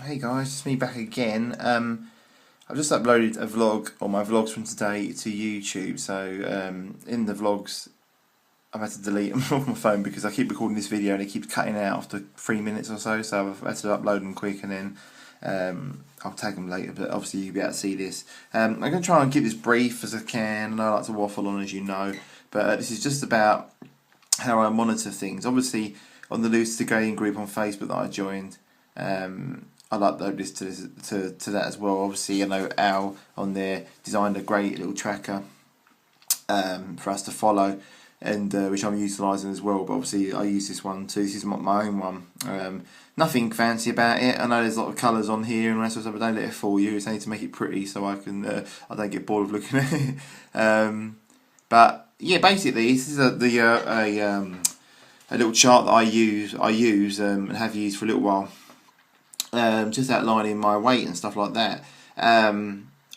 Hey guys, it's me back again. I've just uploaded a vlog, or my vlogs from today, to YouTube. So in the vlogs, I've had to delete them off my phone because I keep recording this video and it keeps cutting out after 3 minutes or so. So I've had to upload them quick, and then I'll tag them later. But obviously you'll be able to see this. I'm going to try and keep this brief as I can, and I like to waffle on, as you know. But this is just about how I monitor things. Obviously, on the Lucid Gaming group on Facebook that I joined, I'd upload this to that as well. Obviously, I know Al on there designed a great little tracker for us to follow, and which I'm utilising as well. But obviously, I use this one too. This is my own one. Nothing fancy about it. I know there's a lot of colours on here and rest of stuff, but don't let it fool you. It's only to make it pretty, so I don't get bored of looking at it. But yeah, basically, this is a little chart that I use and have used for a little while. Just outlining my weight and stuff like that. I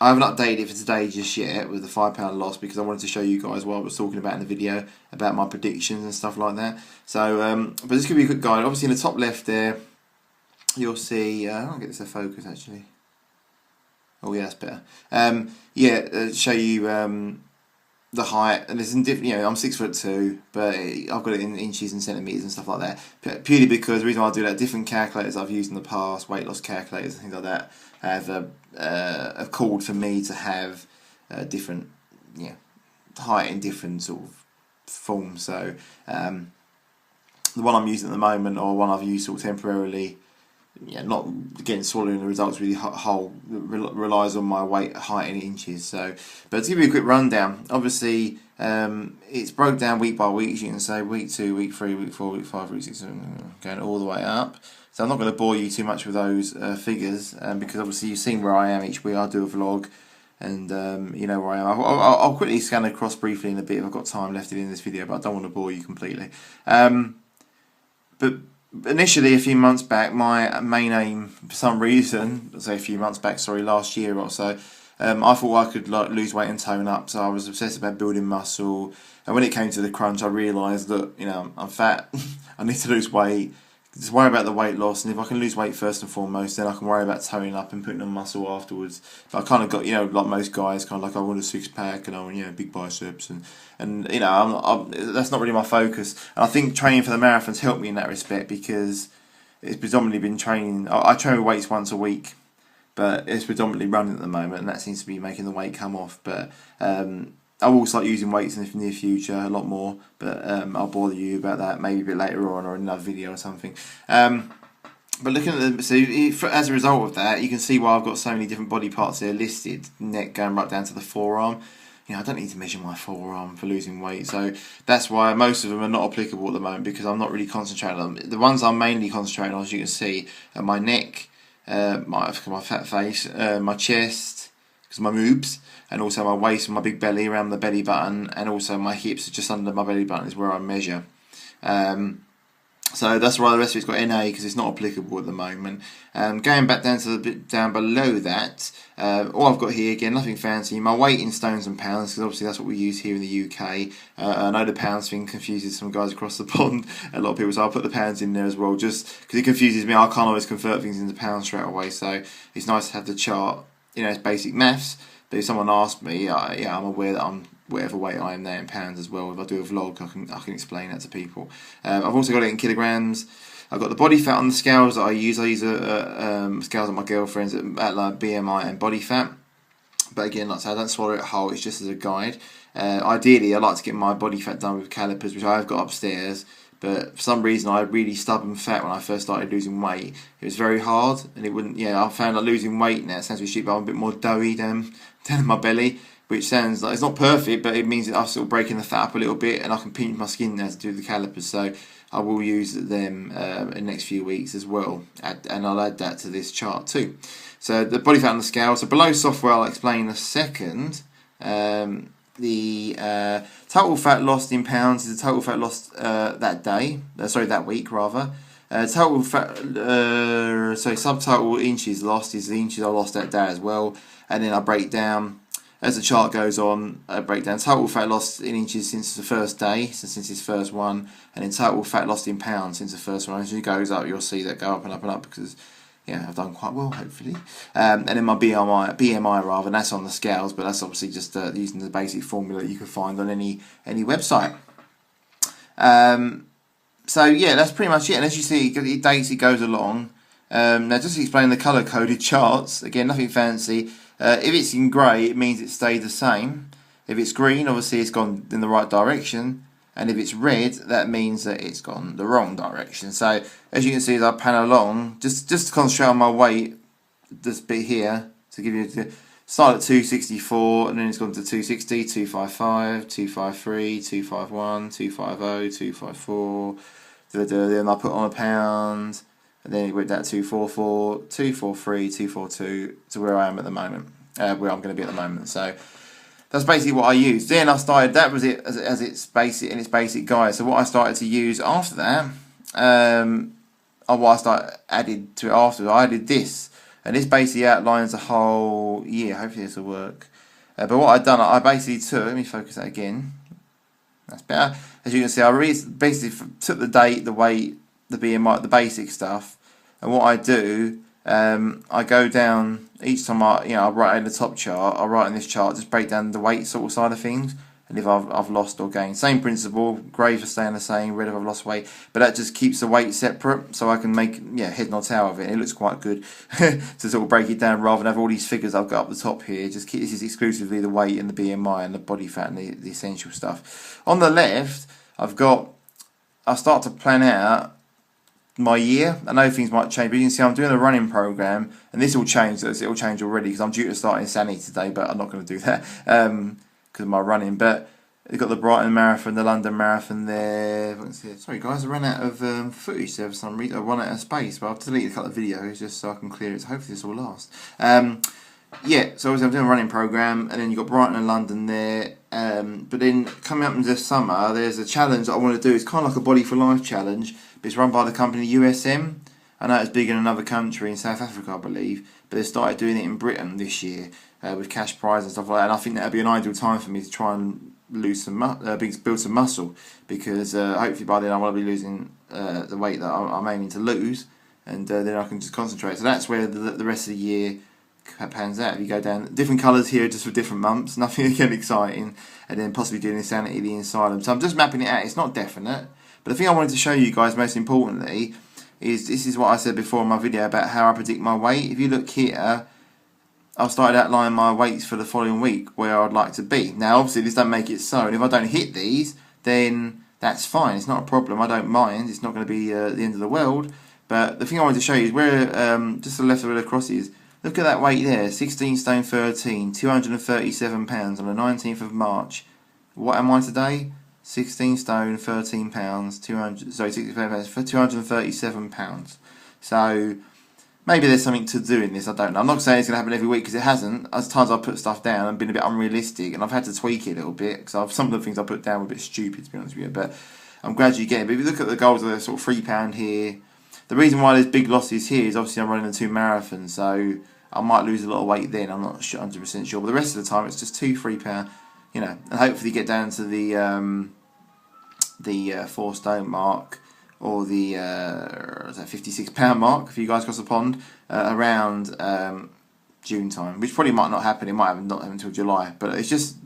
haven't updated it for today just yet with the £5 loss, because I wanted to show you guys what I was talking about in the video about my predictions and stuff like that. So, but this could be a quick guide. Obviously, in the top left there, you'll see. I'll get this to focus actually. Oh yeah, that's better. Show you the height, and there's different. I'm 6'2", but I've got it in inches and centimeters and stuff like that. Purely because the reason why I do that, different calculators I've used in the past, weight loss calculators and things like that, have called for me to have different, height in different sort of forms. So the one I'm using at the moment, or one I've used sort of temporarily, not again swallowing the results really whole, relies on my weight, height in inches. So, but to give you a quick rundown, obviously it's broke down week by week, as you can say, week 2, week 3, week 4, week 5, week 6, going all the way up. So I'm not going to bore you too much with those figures, because obviously you've seen where I am each week. I'll do a vlog, and you know where I am. I'll quickly scan across briefly in a bit if I've got time left in this video, but I don't want to bore you completely. But initially, a few months back, my main aim, for some reason, last year or so, I thought I could lose weight and tone up. So I was obsessed about building muscle. And when it came to the crunch, I realised that I'm fat. I need to lose weight. Just worry about the weight loss, and if I can lose weight first and foremost, then I can worry about toning up and putting on muscle afterwards. But I kind of got, like most guys, kind of like I want a 6-pack and I want big biceps, and that's not really my focus. And I think training for the marathons helped me in that respect, because it's predominantly been training. I train with weights once a week, but it's predominantly running at the moment, and that seems to be making the weight come off. But I will start using weights in the near future a lot more, but I'll bother you about that maybe a bit later on, or in another video or something. But looking at as a result of that, you can see why I've got so many different body parts there listed. Neck going right down to the forearm. I don't need to measure my forearm for losing weight, so that's why most of them are not applicable at the moment, because I'm not really concentrating on them. The ones I'm mainly concentrating on, as you can see, are my neck, my fat face, my chest, because my moobs, and also my waist and my big belly around the belly button, and also my hips just under my belly button is where I measure. So that's why the rest of it's got NA, because it's not applicable at the moment. Going back down to the bit down below that, all I've got here, again, nothing fancy, my weight in stones and pounds, because obviously that's what we use here in the UK. I know the pounds thing confuses some guys across the pond, a lot of people, so I'll put the pounds in there as well, just because it confuses me. I can't always convert things into pounds straight away, so it's nice to have the chart. It's basic maths, but if someone asked me, I'm aware that I'm whatever weight I am there in pounds as well. If I do a vlog, I can explain that to people. I've also got it in kilograms. I've got the body fat on the scales that I use. I use scales at my girlfriend's at like BMI and body fat. But again, like I said, I don't swallow it whole. It's just as a guide. Ideally, I like to get my body fat done with calipers, which I have got upstairs. But for some reason, I had really stubborn fat when I first started losing weight. It was very hard, and it wouldn't. I found like losing weight now. It sounds really stupid, but I'm a bit more doughy down my belly, which sounds like it's not perfect, but it means that I'm sort of breaking the fat up a little bit, and I can pinch my skin now to do the calipers. So I will use them in the next few weeks as well, and I'll add that to this chart too. So the body fat on the scale. So below software, I'll explain in a second. The total fat lost in pounds is the total fat lost that week rather. Total fat, subtotal inches lost is the inches I lost that day as well. And then I break down, as the chart goes on, I break down total fat lost in inches since the first day, so since his first one, and then total fat lost in pounds since the first one. As it goes up, you'll see that go up and up and up, because yeah, I've done quite well, hopefully. And then my BMI rather, and that's on the scales, but that's obviously just using the basic formula you can find on any website. So yeah, that's pretty much it. And as you see, it dates, it goes along. Now just to explain the colour coded charts, again, nothing fancy. If it's in grey, it means it stayed the same. If it's green, obviously it's gone in the right direction. And if it's red, that means that it's gone the wrong direction. So as you can see, as I pan along, just to concentrate on my weight, this bit here, to give you start at 264, and then it's gone to 260, 255, 253, 251, 250, 254. Then I put on a pound, and then it went down to 244, 243, 242 to where I am at the moment, where I'm going to be at the moment. So that's basically what I used. Then I started, that was it as its basic, in its basic guide. So what I started to use after that, or what I started added to it afterwards, I added this. And this basically outlines the whole year. Hopefully this will work. But what I've done, I basically took, let me focus that again. That's better. As you can see, I basically took the date, the weight, the BMI, the basic stuff. And what I do, I go down each time I write in the top chart, I write in this chart, just break down the weight sort of side of things, and if I've lost or gained. Same principle, grey for staying the same, red if I've lost weight, but that just keeps the weight separate, so I can make head nor tail of it. It looks quite good to sort of break it down rather than have all these figures I've got up the top here. This is exclusively the weight and the BMI and the body fat and the essential stuff. On the left, I start to plan out my year. I know things might change, but you can see I'm doing a running program, and this will change. It will change already because I'm due to start Insanity today, but I'm not going to do that because of my running. But we've got the Brighton Marathon, the London Marathon there. Sorry guys, I ran out of footage there for some reason. I run out of space, but I've deleted a couple of videos just so I can clear it. So hopefully this will last. Yeah, so obviously I'm doing a running program, and then you've got Brighton and London there. But then coming up into the summer, there's a challenge that I want to do. It's kind of like a Body for Life challenge, but it's run by the company USM. I know it's big in another country, in South Africa, I believe, but they started doing it in Britain this year with cash prize and stuff like that. And I think that would be an ideal time for me to try and lose some, build some muscle, because hopefully by then I want to be losing the weight that I'm aiming to lose, and then I can just concentrate. So that's where the rest of the year pans out. If you go down different colours here just for different months, nothing again exciting, and then possibly doing Insanity, the Asylum. So I'm just mapping it out. It's not definite, but the thing I wanted to show you guys most importantly is this is what I said before in my video about how I predict my weight. If you look here, I've started outlining my weights for the following week where I'd like to be. Now obviously this don't make it so, and if I don't hit these, then that's fine. It's not a problem. I don't mind. It's not going to be the end of the world. But the thing I wanted to show you is where just the left of the cross is. Look at that weight there, 16 stone 13, 237 pounds on the 19th of March. What am I today? 16 stone 13 pounds, 65 pounds for 237 pounds. So maybe there's something to do in this, I don't know. I'm not saying it's going to happen every week because it hasn't. As times I've put stuff down and been a bit unrealistic, and I've had to tweak it a little bit because some of the things I put down were a bit stupid, to be honest with you. But I'm gradually getting it. But if you look at the goals, they're sort of £3 here. The reason why there's big losses here is obviously I'm running the 2 marathons, so I might lose a lot of weight then. I'm not 100% sure, but the rest of the time it's just £2-3, and hopefully get down to the 4 stone mark or the £56 mark if you guys cross the pond around June time, which probably might not happen. It might not happen until July, but it's just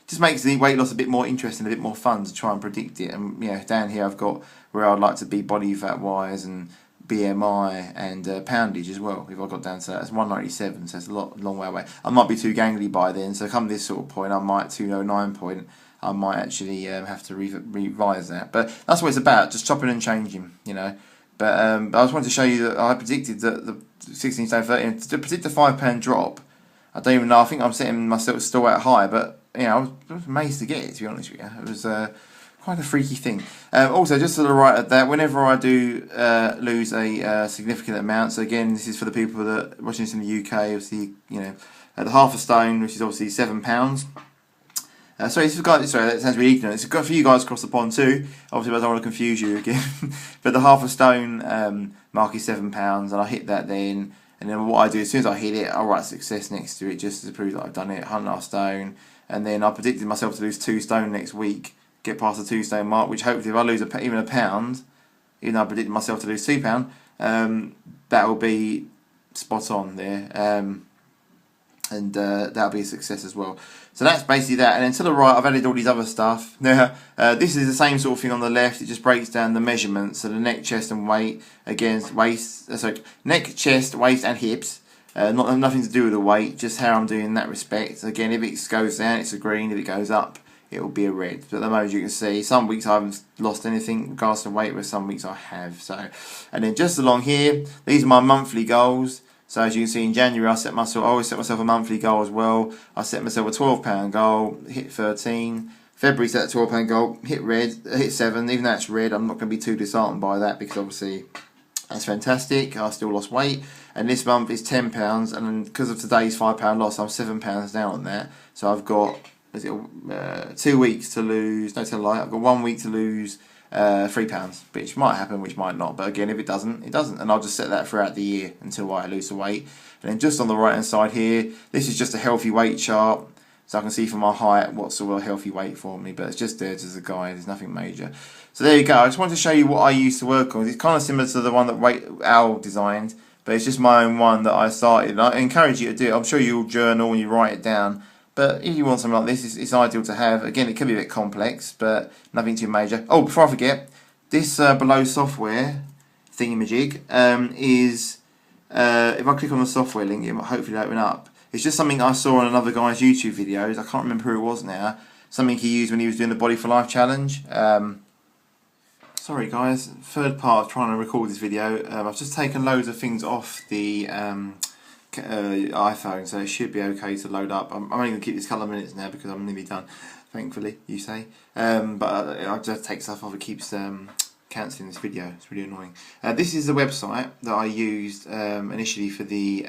just makes the weight loss a bit more interesting, a bit more fun to try and predict it. And down here I've got where I'd like to be body fat wise and BMI and poundage as well. If I got down to that, it's 197, so it's a long way away. I might be too gangly by then, so come this sort of point, I might 209 point. I might actually have to revise that, but that's what it's about, just chopping and changing, But I just wanted to show you that I predicted that the 16 stone 13 to predict a £5 drop. I don't even know. I think I'm setting myself still out high, but I was amazed to get it. To be honest with you, it was quite a freaky thing. Also, just to the right of that, whenever I do lose a significant amount, so again, this is for the people that are watching this in the UK. Obviously, the half a stone, which is obviously £7. Sorry, that sounds really ignorant. It's good for you guys across the pond too. Obviously, I don't want to confuse you again. But the half a stone mark is £7, and I hit that then. And then what I do, as soon as I hit it, I write success next to it just to prove that I've done it. 1.5 stone. And then I predicted myself to lose 2 stone next week, get past the 2 stone mark, which hopefully if I lose even a pound, even though I predicted myself to lose £2, that will be spot on there. And that'll be a success as well. So that's basically that. And then to the right, I've added all these other stuff. Now, this is the same sort of thing on the left. It just breaks down the measurements. So the neck, chest, and weight against waist. Sorry, neck, chest, waist, and hips. Nothing to do with the weight, just how I'm doing in that respect. Again, if it goes down, it's a green. If it goes up, it will be a red. But at the moment, you can see, some weeks I haven't lost anything in regards to weight, where some weeks I have. So, and then just along here, these are my monthly goals. So as you can see, in January I always set myself a monthly goal as well. I set myself a £12 goal, hit 13. February set a £12 goal, hit 7. Even though it's red, I'm not going to be too disheartened by that, because obviously that's fantastic. I still lost weight. And this month is £10, and because of today's £5 loss, I'm £7 down on that. So I've got 2 weeks to lose. No, tell a lie. I've got 1 week to lose £3, which might happen, which might not. But again, if it doesn't, it doesn't. And I'll just set that throughout the year until I lose the weight. And then just on the right hand side here, this is just a healthy weight chart. So I can see from my height what's a healthy weight for me. But it's just there as a guide. There's nothing major. So there you go. I just wanted to show you what I used to work on. It's kind of similar to the one that Al designed, but it's just my own one that I started. And I encourage you to do it. I'm sure you'll journal and you write it down. But if you want something like this, it's ideal to have. Again, it can be a bit complex, but nothing too major. Oh, before I forget, this Below software thingamajig is, if I click on the software link, it might hopefully open up. It's just something I saw on another guy's YouTube videos. I can't remember who it was now. Something he used when he was doing the Body for Life challenge. Sorry guys, third part of trying to record this video. I've just taken loads of things off the iPhone, so it should be okay to load up. I'm only going to keep this couple of minutes now because I'm nearly done, thankfully, you say. But I just take stuff off, it keeps cancelling this video. It's really annoying. This is the website that I used initially for the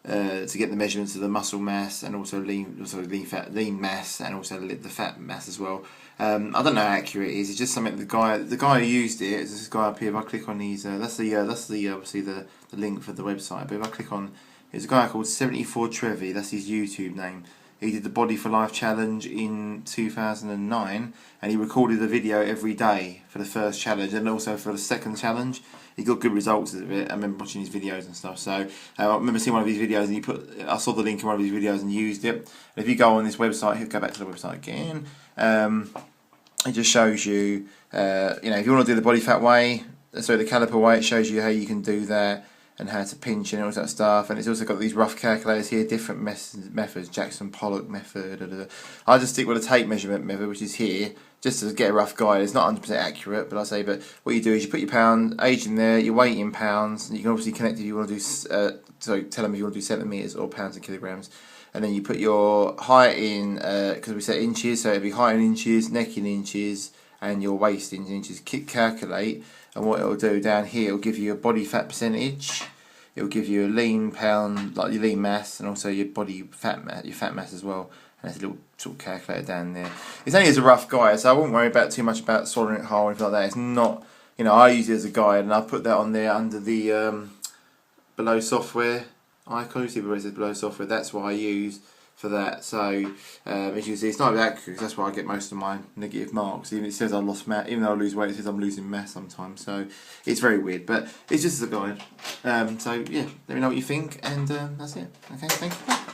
to get the measurements of the muscle mass and also lean mass, and also the fat mass as well. I don't know how accurate it is. It's just something the guy who used it is this guy up here. If I click on these, that's the obviously the link for the website. But if I click on, there's a guy called 74 Trevi. That's his YouTube name. He did the Body for Life challenge in 2009, and he recorded a video every day for the first challenge and also for the second challenge. He got good results of it. I remember watching his videos and stuff. So I remember seeing one of his videos, and I saw the link in one of his videos and used it. And if you go on this website, he'll go back to the website again. It just shows you, if you want to do the body fat way, the caliper way, it shows you how you can do that and how to pinch and all that stuff. And it's also got these rough calculators here, different methods, Jackson Pollock method. I just stick with the tape measurement method, which is here, just to get a rough guide. It's not 100% accurate, but what you do is you put your pound age in there, your weight in pounds, and you can obviously connect if you want to do, tell them if you want to do centimetres or pounds and kilograms. And then you put your height in, because we set inches, so it'll be height in inches, neck in inches, and your waist in inches. Calculate, and what it'll do down here, it'll give you a body fat percentage. It'll give you a lean pound, like your lean mass, and also your body fat mass, your fat mass as well. And there's a little sort of calculator down there. It's only as a rough guide, so I won't worry too much about swallowing it whole or anything like that. It's not, I use it as a guide, and I'll put that on there under the Below software icon. You see where it says Below software. That's what I use for that. So as you see, it's not that accurate, because that's where I get most of my negative marks. Even it says I lost mass, even though I lose weight, it says I'm losing mass sometimes. So it's very weird, but it's just as a guide. So yeah, let me know what you think, and that's it. Okay, thank you.